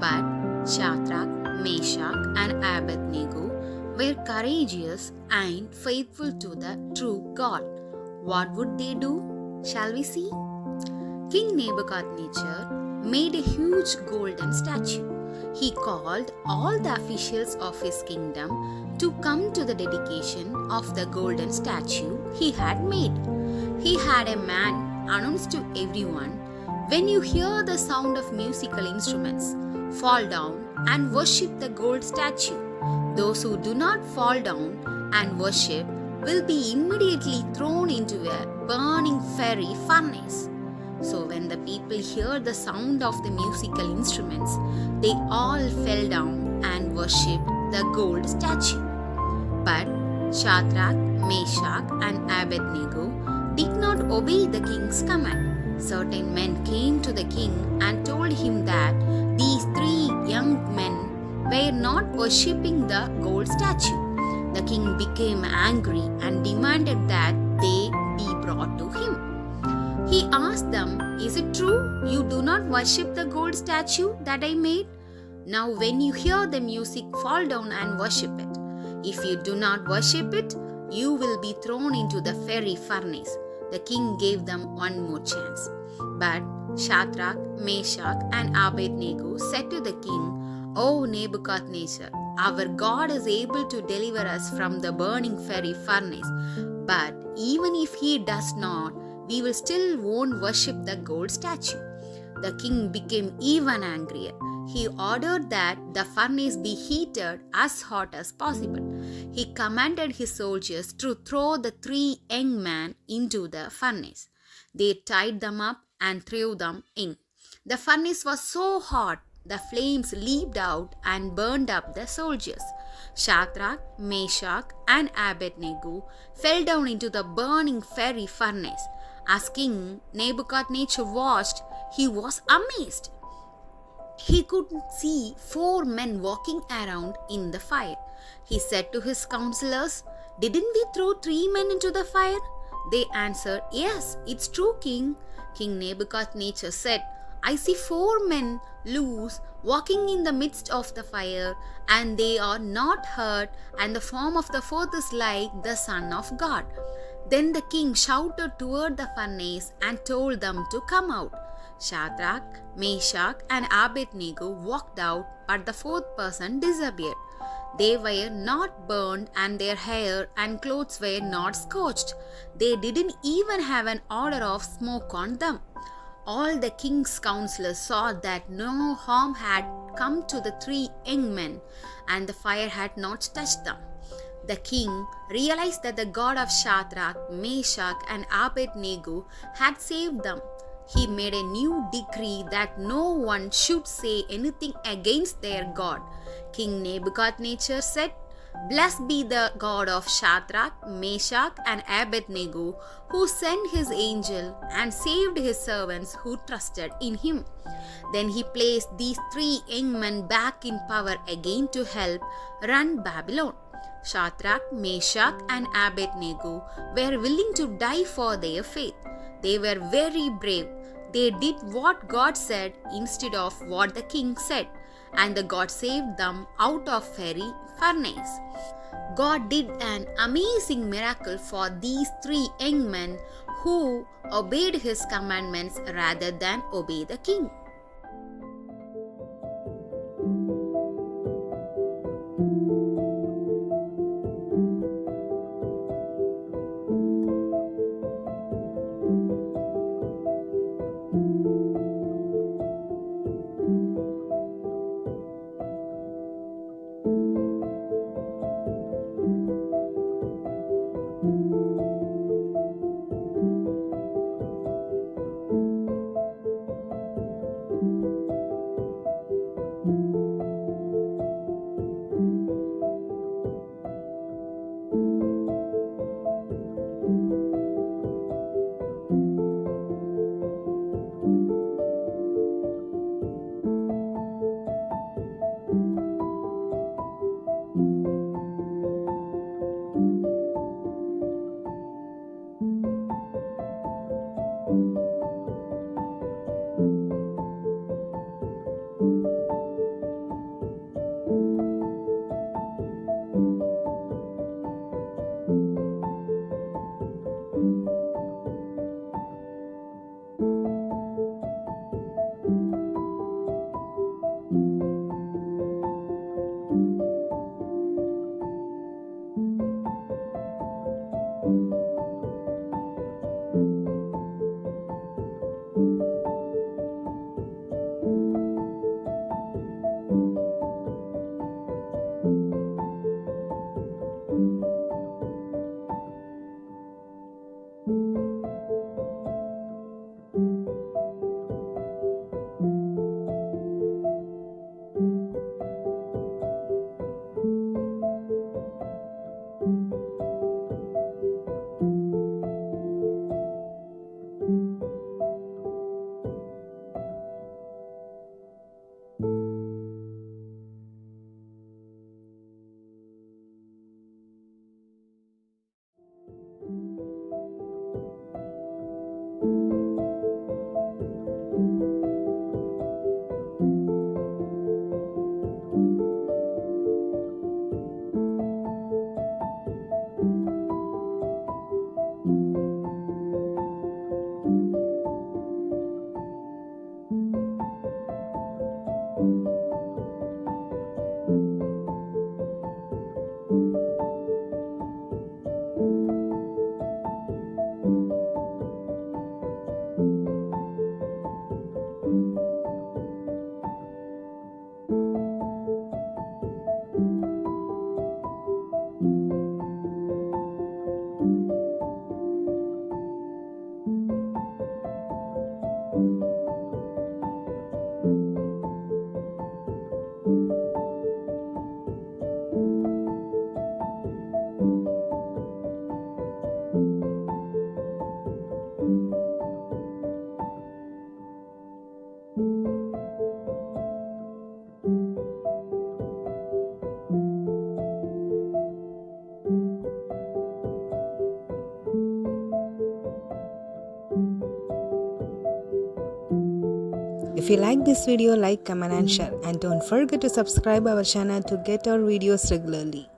But Shadrach, Meshach, and Abednego were courageous and faithful to the true God. What would they do? Shall we see? King Nebuchadnezzar made a huge golden statue. He called all the officials of his kingdom to come to the dedication of the golden statue he had made. He had a man announce to everyone, "When you hear the sound of musical instruments, fall down and worship the gold statue. Those who do not fall down and worship will be immediately thrown into a burning fiery furnace." So when the people heard the sound of the musical instruments, they all fell down and worshipped the gold statue. But Shadrach, Meshach, and Abednego did not obey the king's command. Certain men came to the king and told him that these three young men were not worshipping the gold statue. The king became angry and demanded that they be brought to him. He asked them, "Is it true you do not worship the gold statue that I made? Now when you hear the music, fall down and worship it. If you do not worship it, you will be thrown into the fiery furnace." The king gave them one more chance. But Shadrach, Meshach, and Abednego said to the king, "O Nebuchadnezzar, our God is able to deliver us from the burning fiery furnace. But even if he does not, we will still won't worship the gold statue." The king became even angrier. He ordered that the furnace be heated as hot as possible. He commanded his soldiers to throw the three young men into the furnace. They tied them up and threw them in. The furnace was so hot, the flames leaped out and burned up the soldiers. Shadrach, Meshach, and Abednego fell down into the burning fiery furnace. As King Nebuchadnezzar watched, he was amazed. He could see 4 men walking around in the fire. He said to his counselors, "Didn't we throw 3 men into the fire?" They answered, "Yes, it's true, King." King Nebuchadnezzar said, "I see 4 men loose, walking in the midst of the fire, and they are not hurt, and the form of the fourth is like the Son of God." Then the king shouted toward the furnace and told them to come out. Shadrach, Meshach, and Abednego walked out, but the fourth person disappeared. They were not burned, and their hair and clothes were not scorched. They didn't even have an odor of smoke on them. All the king's counselors saw that no harm had come to the 3 young men, and the fire had not touched them. The king realized that the God of Shadrach, Meshach, and Abednego had saved them. He made a new decree that no one should say anything against their God. King Nebuchadnezzar said, "Blessed be the God of Shadrach, Meshach, and Abednego, who sent his angel and saved his servants who trusted in him." Then he placed these 3 young men back in power again to help run Babylon. Shadrach, Meshach, and Abednego were willing to die for their faith. They were very brave. They did what God said instead of what the king said, and the God saved them out of fiery furnace. God did an amazing miracle for these 3 young men who obeyed his commandments rather than obey the king. If you like this video, like, comment and share, and don't forget to subscribe our channel to get our videos regularly.